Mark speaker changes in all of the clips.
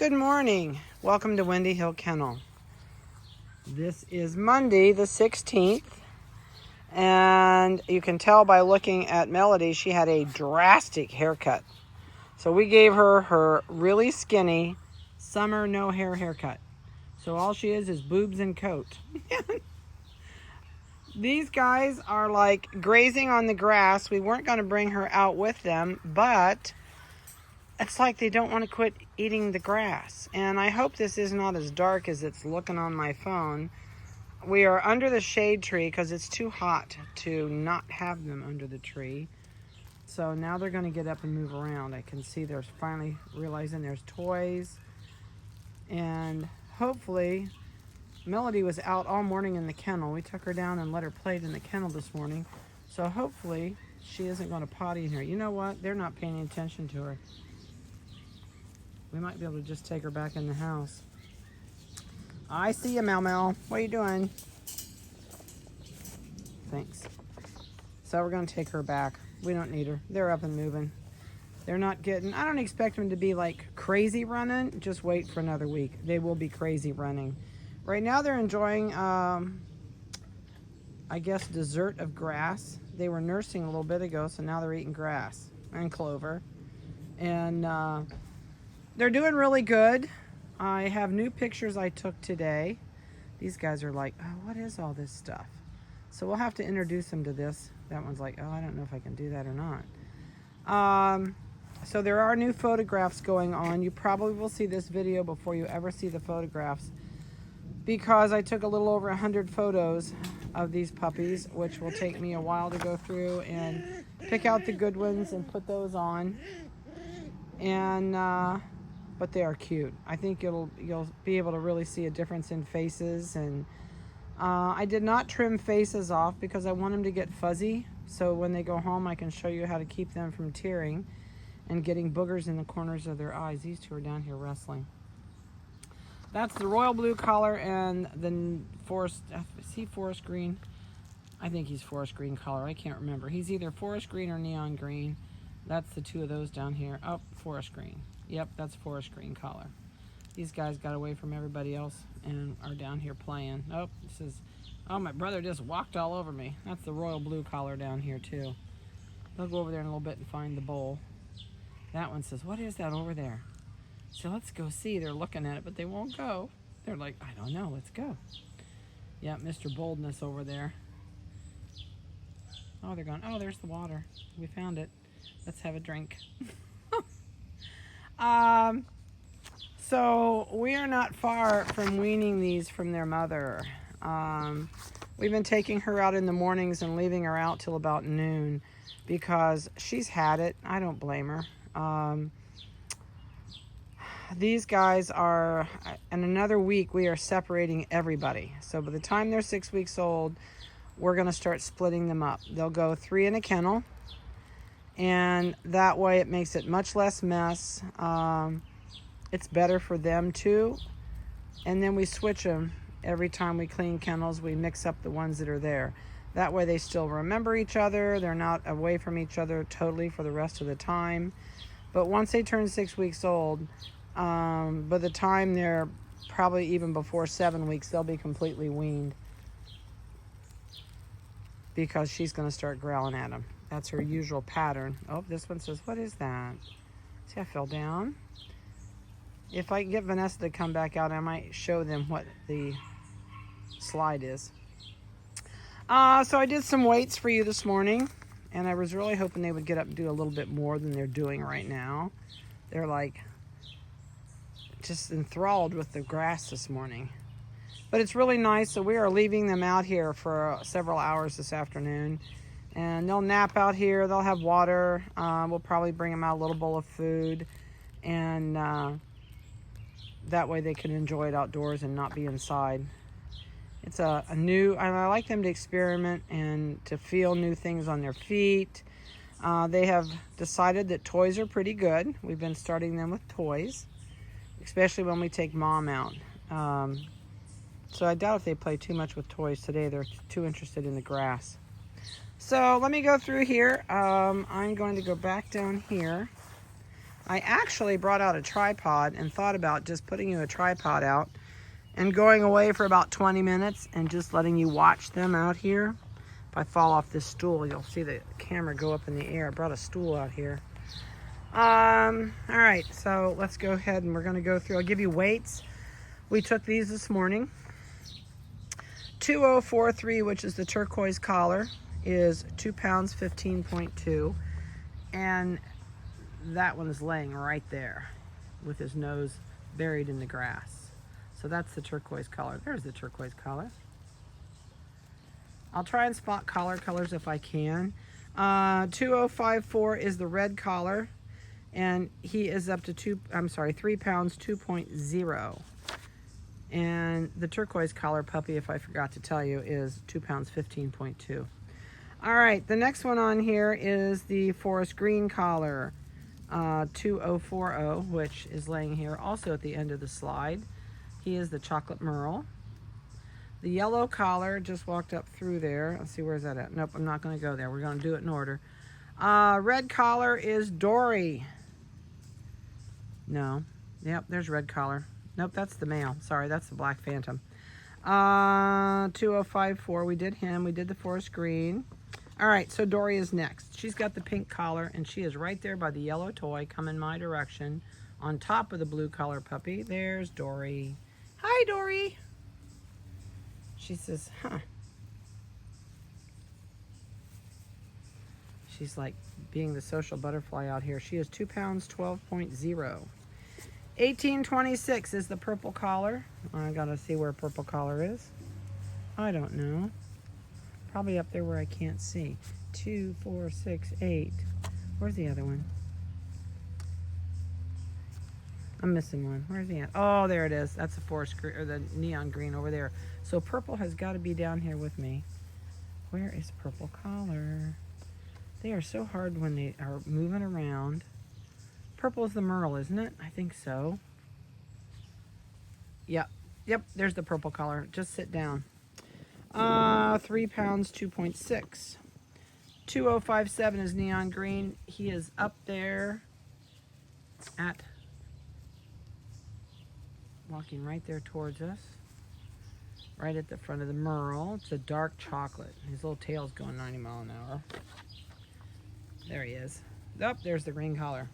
Speaker 1: Good morning. Welcome to Windy Hill Kennel. This is Monday the 16th, and you can tell by looking at Melody, she had a drastic haircut. So we gave her her really skinny summer no hair haircut. So all she is boobs and coat. These guys are like grazing on the grass. We weren't going to bring her out with them, but it's like they don't want to quit eating the grass. And I hope this is not as dark as it's looking on my phone. We are under the shade tree because it's too hot to not have them under the tree. So now they're going to get up and move around. I can see they're finally realizing there's toys. And hopefully, Melody was out all morning in the kennel. We took her down and let her play in the kennel this morning. So hopefully she isn't going to potty in here. You know what? They're not paying attention to her. We might be able to just take her back in the house. I see you, Mel Mel. What are you doing? Thanks. So we're going to take her back. We don't need her. They're up and moving. They're not getting... I don't expect them to be like crazy running. Just wait for another week. They will be crazy running. Right now they're enjoying, I guess, dessert of grass. They were nursing a little bit ago, so now they're eating grass and clover. And they're doing really good. I have new pictures I took today. These guys are like, oh, what is all this stuff? So we'll have to introduce them to this. That one's like, oh, I don't know if I can do that or not. So there are new photographs going on. You probably will see this video before you ever see the photographs, because I took a little over 100 photos of these puppies, which will take me a while to go through and pick out the good ones and put those on. And but they are cute. I think you'll be able to really see a difference in faces. And I did not trim faces off because I want them to get fuzzy, so when they go home I can show you how to keep them from tearing and getting boogers in the corners of their eyes. These two are down here wrestling. That's the royal blue collar and the forest, is he forest green? I think he's forest green collar. I can't remember. He's either forest green or neon green. That's the two of those down here. Oh, forest green. Yep, that's forest green collar. These guys got away from everybody else and are down here playing. Oh, this is, oh, my brother just walked all over me. That's the royal blue collar down here too. They'll go over there in a little bit and find the bowl. That one says, what is that over there? So let's go see. They're looking at it, but they won't go. They're like, I don't know, let's go. Yeah, Mr. Boldness over there. Oh, they're going, oh, there's the water. We found it. Let's have a drink. So we are not far from weaning these from their mother. We've been taking her out in the mornings and leaving her out till about noon because she's had it. I don't blame her. These guys are, in another week, we are separating everybody. So by the time they're 6 weeks old, we're going to start splitting them up. They'll go 3 in a kennel, and that way it makes it much less mess. It's better for them too. And then we switch them every time we clean kennels. We mix up the ones that are there. That way they still remember each other. They're not away from each other totally for the rest of the time. But once they turn 6 weeks old, by the time they're probably even before 7 weeks, they'll be completely weaned, because she's going to start growling at them. That's her usual pattern. Oh, this one says, what is that? See, I fell down. If I can get Vanessa to come back out, I might show them what the slide is. So I did some weights for you this morning, and I was really hoping they would get up and do a little bit more than they're doing right now. They're like just enthralled with the grass this morning. But it's really nice, so we are leaving them out here for several hours this afternoon. And they'll nap out here, they'll have water. We'll probably bring them out a little bowl of food. And that way they can enjoy it outdoors and not be inside. It's a new, and I like them to experiment and to feel new things on their feet. They have decided that toys are pretty good. We've been starting them with toys, especially when we take Mom out. So I doubt if they play too much with toys today. They're too interested in the grass. So let me go through here. I'm going to go back down here. I actually brought out a tripod and thought about just putting you a tripod out and going away for about 20 minutes and just letting you watch them out here. If I fall off this stool, you'll see the camera go up in the air. I brought a stool out here. All right, so let's go ahead and we're gonna go through. I'll give you weights. We took these this morning. 2043, which is the turquoise collar, is 2 pounds 15.2, and that one is laying right there with his nose buried in the grass. So that's the turquoise collar. There's the turquoise collar. I'll try and spot collar colors if I can. 2054 is the red collar, and he is up to 3 pounds 2.0. And the turquoise collar puppy, if I forgot to tell you, is 2 pounds 15.2. All right, the next one on here is the forest green collar, 2040, which is laying here also at the end of the slide. He is the chocolate merle. The yellow collar just walked up through there. Let's see, where's that at? Nope, I'm not going to go there. We're going to do it in order. Red collar is Dory. No. Yep, there's red collar. Nope, that's the male. Sorry, that's the black phantom. 2054, we did him. We did the forest green. All right, so Dory is next. She's got the pink collar, and she is right there by the yellow toy coming my direction on top of the blue collar puppy. There's Dory. Hi, Dory. She says, huh. She's like being the social butterfly out here. She is 2 pounds 12.0. 1826 is the purple collar. I gotta see where purple collar is. I don't know. Probably up there where I can't see. 2, 4, 6, 8. Where's the other one? I'm missing one. Where's the other? Oh, there it is. That's the forest green, or the neon green over there. So purple has got to be down here with me. Where is purple collar? They are so hard when they are moving around. Purple is the merle, isn't it? I think so. Yep. Yep, there's the purple collar. Just sit down. 3 pounds 2.6. 2057 is neon green. He is up there at, walking right there towards us. Right at the front of the merle. It's a dark chocolate. His little tail's going 90 miles an hour. There he is. Oh, there's the green collar.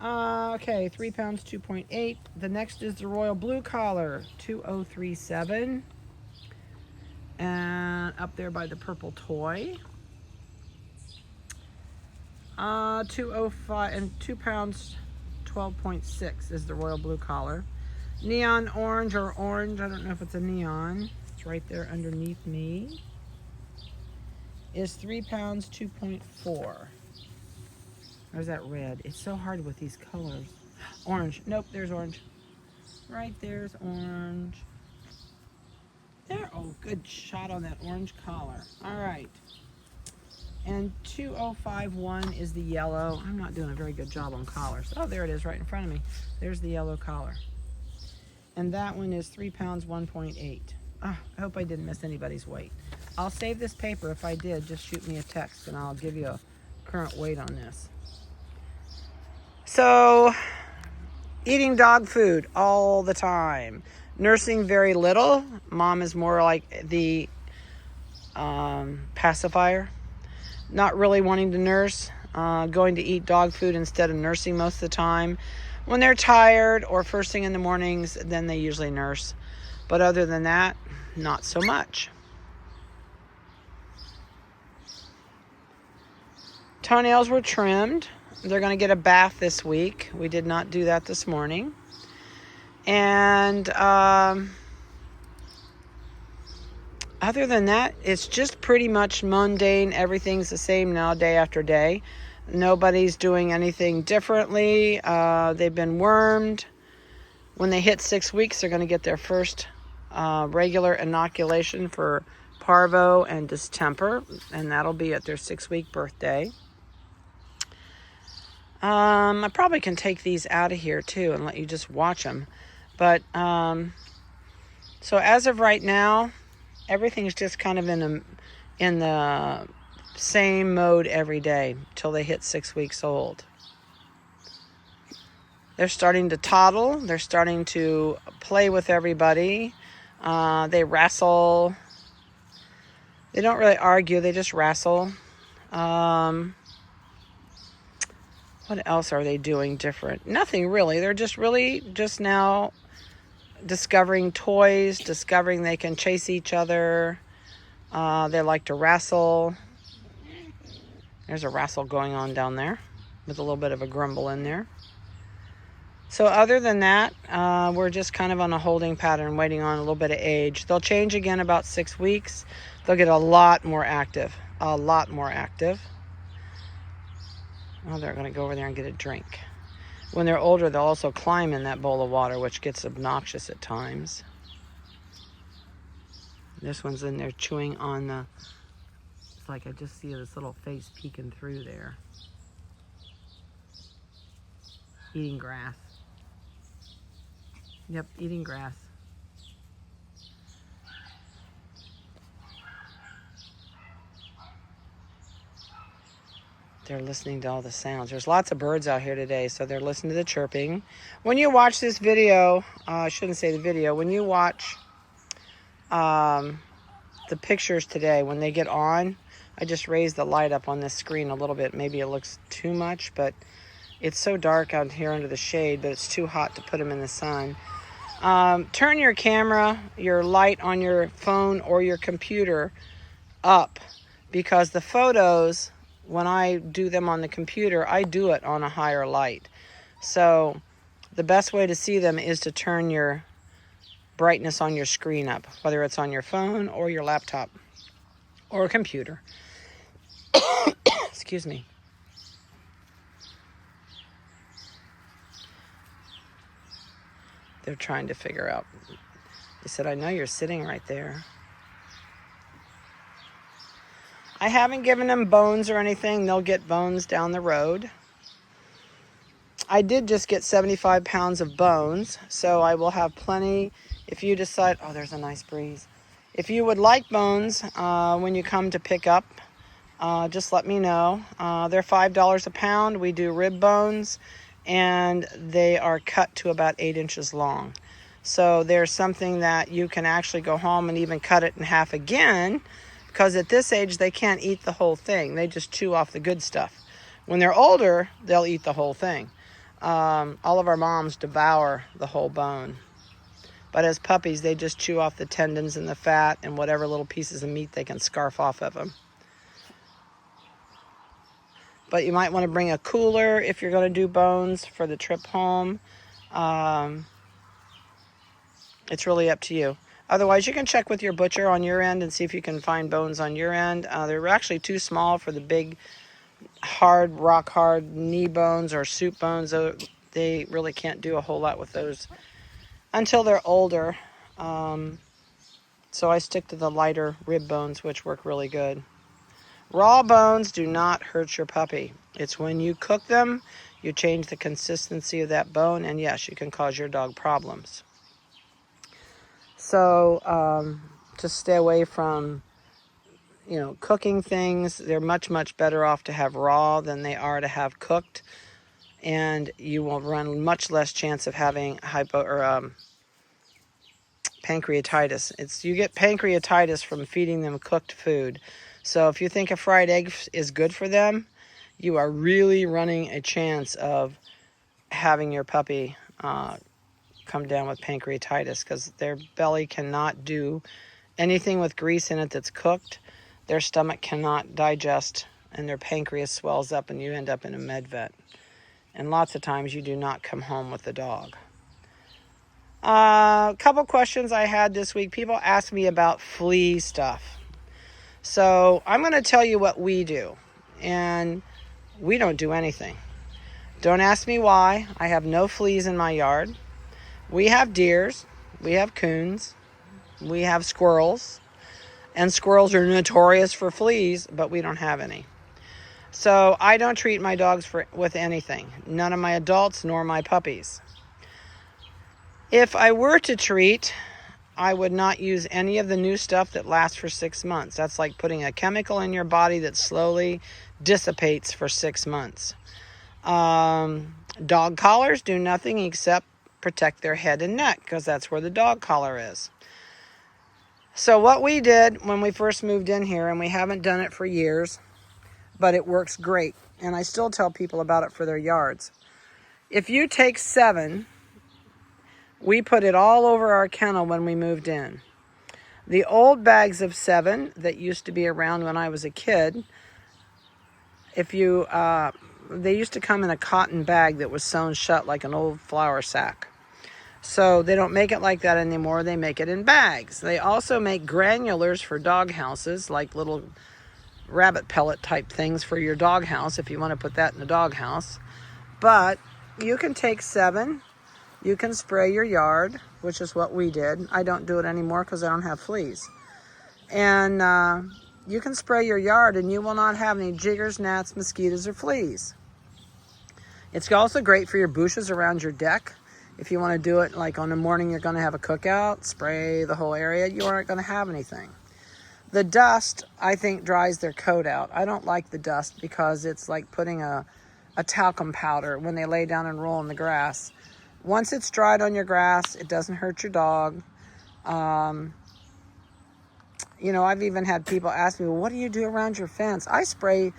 Speaker 1: Okay, 3 pounds 2.8. The next is the royal blue collar, 2037. And up there by the purple toy. 205 and 2 pounds 12.6 is the royal blue collar. Neon orange or orange, I don't know if it's a neon. It's right there underneath me. Is 3 pounds 2.4. Or is that red? It's so hard with these colors. Orange. Nope, there's orange. Right there's orange. There. Oh, good shot on that orange collar. All right. And 2051 is the yellow. I'm not doing a very good job on collars. Oh, there it is right in front of me. There's the yellow collar. And that one is 3 pounds 1.8. Oh, I hope I didn't miss anybody's weight. I'll save this paper. If I did, just shoot me a text and I'll give you a current weight on this. So, eating dog food all the time. Nursing very little. Mom is more like the pacifier. Not really wanting to nurse. Going to eat dog food instead of nursing most of the time. When they're tired or first thing in the mornings, then they usually nurse. But other than that, not so much. Toenails were trimmed. They're going to get a bath this week. We did not do that this morning. And other than that, it's just pretty much mundane. Everything's the same now, day after day. Nobody's doing anything differently. They've been wormed. When they hit 6 weeks, they're going to get their first regular inoculation for parvo and distemper, and that'll be at their 6-week birthday. I probably can take these out of here too and let you just watch them. But so as of right now, everything's just kind of in the same mode every day till they hit 6 weeks old. They're starting to toddle. They're starting to play with everybody. They wrestle. They don't really argue. They just wrestle. What else are they doing different? Nothing really. They're just now discovering toys, discovering they can chase each other. They like to wrestle. There's a wrestle going on down there with a little bit of a grumble in there. So other than that, we're just kind of on a holding pattern, waiting on a little bit of age. They'll change again about 6 weeks. They'll get a lot more active. A lot more active. Oh, they're going to go over there and get a drink. When they're older, they'll also climb in that bowl of water, which gets obnoxious at times. This one's in there chewing on the... It's like I just see this little face peeking through there. Eating grass. Yep, eating grass. They're listening to all the sounds. There's lots of birds out here today, so they're listening to the chirping. When you watch this video, I shouldn't say the video, when you watch the pictures today, when they get on, I just raised the light up on this screen a little bit. Maybe it looks too much, but it's so dark out here under the shade, but it's too hot to put them in the sun. Turn your camera, your light on your phone or your computer up, because the photos, when I do them on the computer, I do it on a higher light. So the best way to see them is to turn your brightness on your screen up, whether it's on your phone or your laptop or a computer. Excuse me. They're trying to figure out. They said, I know you're sitting right there. I haven't given them bones or anything. They'll get bones down the road. I did just get 75 pounds of bones, so I will have plenty if you decide... Oh, there's a nice breeze. If you would like bones when you come to pick up, just let me know. They're $5 a pound. We do rib bones, and they are cut to about 8 inches long. So there's something that you can actually go home and even cut it in half again, because at this age, they can't eat the whole thing. They just chew off the good stuff. When they're older, they'll eat the whole thing. All of our moms devour the whole bone. But as puppies, they just chew off the tendons and the fat and whatever little pieces of meat they can scarf off of them. But you might want to bring a cooler if you're going to do bones for the trip home. It's really up to you. Otherwise, you can check with your butcher on your end and see if you can find bones on your end. They're actually too small for the big, hard, rock-hard knee bones or soup bones. They really can't do a whole lot with those until they're older. So I stick to the lighter rib bones, which work really good. Raw bones do not hurt your puppy. It's when you cook them, you change the consistency of that bone, and yes, you can cause your dog problems. So just stay away from, cooking things. They're much, much better off to have raw than they are to have cooked. And you will run much less chance of having pancreatitis. You get pancreatitis from feeding them cooked food. So if you think a fried egg is good for them, you are really running a chance of having your puppy come down with pancreatitis, because their belly cannot do anything with grease in it that's cooked. Their stomach cannot digest, and their pancreas swells up, and you end up in a med vet. And lots of times you do not come home with the dog. A couple questions I had this week. People asked me about flea stuff. So I'm going to tell you what we do. And we don't do anything. Don't ask me why. I have no fleas in my yard. We have deers. We have coons. We have squirrels. And squirrels are notorious for fleas, but we don't have any. So I don't treat my dogs with anything. None of my adults nor my puppies. If I were to treat, I would not use any of the new stuff that lasts for 6 months. That's like putting a chemical in your body that slowly dissipates for 6 months. Dog collars do nothing except protect their head and neck because that's where the dog collar is. So what we did when we first moved in here, and we haven't done it for years, but it works great, and I still tell people about it for their yards. If you take 7, we put it all over our kennel when we moved in. The old bags of 7 that used to be around when I was a kid, they used to come in a cotton bag that was sewn shut like an old flour sack. So they don't make it like that anymore. They make it in bags. They also make granulars for dog houses, like little rabbit pellet type things for your dog house if you want to put that in the dog house. But you can take 7, you can spray your yard, which is what we did. I don't do it anymore because I don't have fleas. And you can spray your yard and you will not have any jiggers, gnats, mosquitoes, or fleas. It's also great for your bushes around your deck. If you want to do it like on the morning you're going to have a cookout, spray the whole area, you aren't going to have anything. The dust, I think, dries their coat out. I don't like the dust because it's like putting a talcum powder when they lay down and roll in the grass. Once it's dried on your grass, it doesn't hurt your dog. You know, I've even had people ask me, well, what do you do around your fence? I spray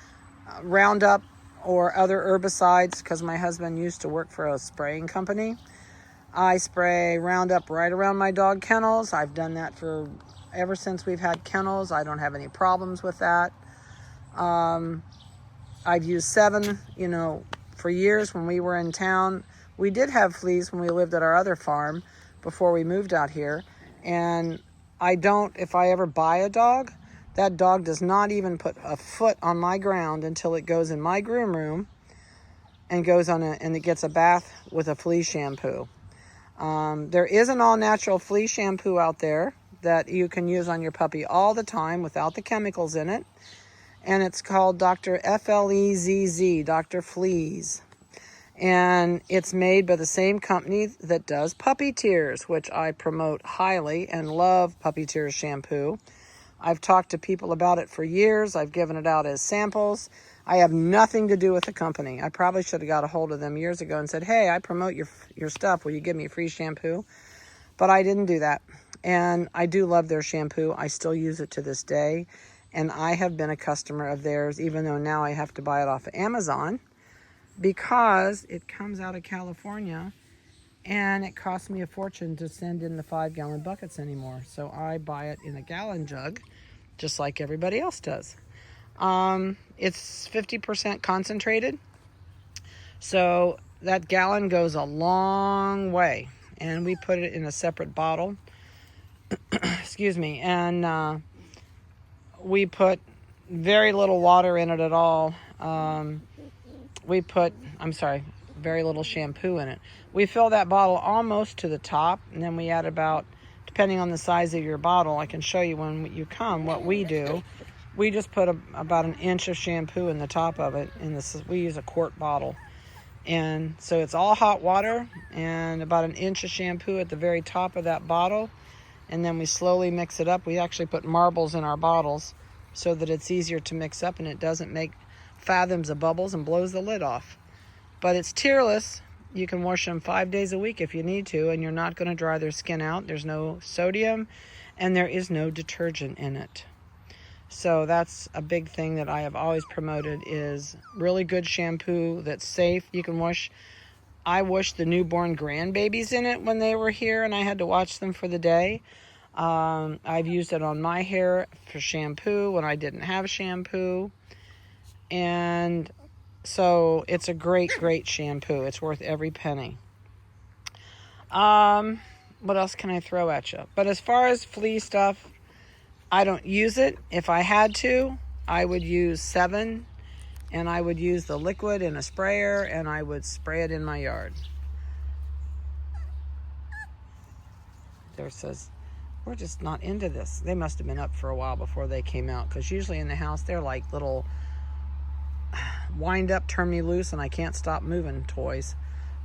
Speaker 1: Roundup or other herbicides because my husband used to work for a spraying company. I spray Roundup right around my dog kennels. I've done that for ever since we've had kennels. I don't have any problems with that. I've used 7, you know, for years when we were in town. We did have fleas when we lived at our other farm before we moved out here. And if I ever buy a dog, that dog does not even put a foot on my ground until it goes in my groom room and and it gets a bath with a flea shampoo. There is an all-natural flea shampoo out there that you can use on your puppy all the time without the chemicals in it. And it's called Dr. Flezz, Dr. Fleas. And it's made by the same company that does Puppy Tears, which I promote highly and love Puppy Tears shampoo. I've talked to people about it for years. I've given it out as samples. I have nothing to do with the company. I probably should have got a hold of them years ago and said, hey, I promote your stuff. Will you give me a free shampoo? But I didn't do that. And I do love their shampoo. I still use it to this day. And I have been a customer of theirs, even though now I have to buy it off of Amazon because it comes out of California and it costs me a fortune to send in the 5-gallon buckets anymore. So I buy it in a gallon jug, just like everybody else does. It's 50% concentrated. So that gallon goes a long way. And we put it in a separate bottle. Excuse me. And we put very little water in it at all. Very little shampoo in it. We fill that bottle almost to the top, and then we add about, depending on the size of your bottle, I can show you when you come what we do. We just put about an inch of shampoo in the top of it. We use a quart bottle. And so it's all hot water and about an inch of shampoo at the very top of that bottle. And then we slowly mix it up. We actually put marbles in our bottles so that it's easier to mix up and it doesn't make fathoms of bubbles and blows the lid off. But it's tearless. You can wash them 5 days a week if you need to, and you're not going to dry their skin out. There's no sodium, and there is no detergent in it. So that's a big thing that I have always promoted is really good shampoo that's safe. You can wash. I washed the newborn grandbabies in it when they were here, and I had to watch them for the day. I've used it on my hair for shampoo when I didn't have shampoo. And so it's a great, great shampoo. It's worth every penny. What else can I throw at you? But as far as flea stuff, I don't use it. If I had to, I would use 7, and I would use the liquid in a sprayer, and I would spray it in my yard. There says, we're just not into this. They must have been up for a while before they came out, because usually in the house, they're like little wind up, turn me loose, and I can't stop moving toys.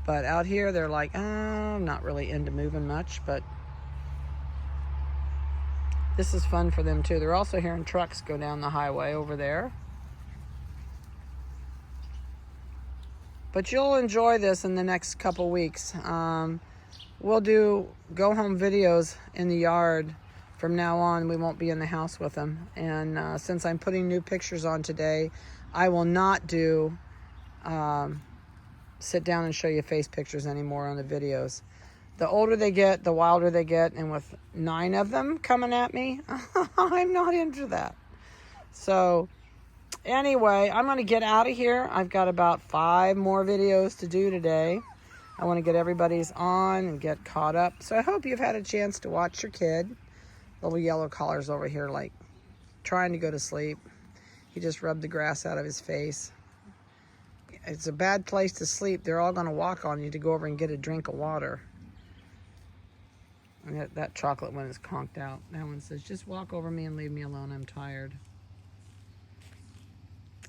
Speaker 1: But out here, they're like, oh, I'm not really into moving much, but this is fun for them too. They're also hearing trucks go down the highway over there. But you'll enjoy this in the next couple weeks. We'll do go-home videos in the yard. From now on, we won't be in the house with them. And since I'm putting new pictures on today, I will not do sit down and show you face pictures anymore on the videos. The older they get, the wilder they get. And with 9 of them coming at me, I'm not into that. So anyway, I'm going to get out of here. I've got about 5 more videos to do today. I want to get everybody's on and get caught up. So I hope you've had a chance to watch your kid. Little yellow collar's over here like trying to go to sleep. He just rubbed the grass out of his face. It's a bad place to sleep. They're all going to walk on you to go over and get a drink of water. And that chocolate one is conked out. That one says, just walk over me and leave me alone. I'm tired.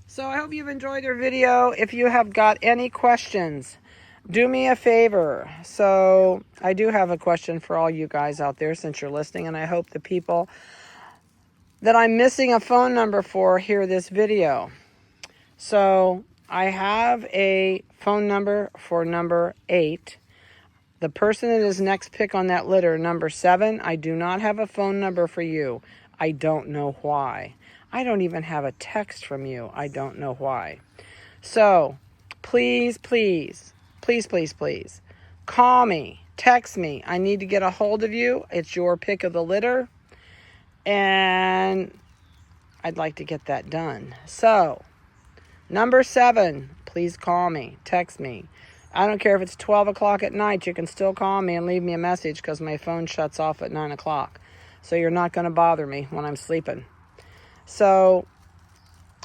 Speaker 1: So I hope you've enjoyed your video. If you have got any questions, do me a favor. So I do have a question for all you guys out there since you're listening, and I hope the people that I'm missing a phone number for hear this video. So I have a phone number for number 8. The person that is next pick on that litter, number 7, I do not have a phone number for you. I don't know why. I don't even have a text from you. I don't know why. So please, please, please, please, please, call me, text me. I need to get a hold of you. It's your pick of the litter. And I'd like to get that done. So number 7, please call me, text me. I don't care if it's 12 o'clock at night. You can still call me and leave me a message because my phone shuts off at 9 o'clock. So you're not going to bother me when I'm sleeping. So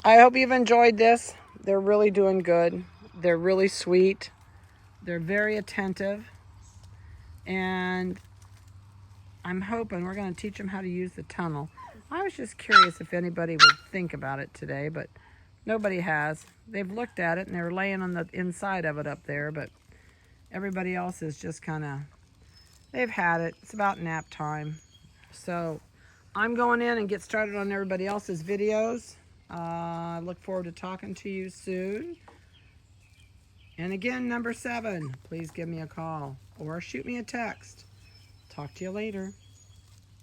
Speaker 1: I hope you've enjoyed this. They're really doing good. They're really sweet. They're very attentive. And I'm hoping we're going to teach them how to use the tunnel. I was just curious if anybody would think about it today, but nobody has. They've looked at it and they're laying on the inside of it up there, but everybody else is just kind of, they've had it. It's about nap time. So I'm going in and get started on everybody else's videos. I look forward to talking to you soon. And again, number 7, please give me a call or shoot me a text. Talk to you later.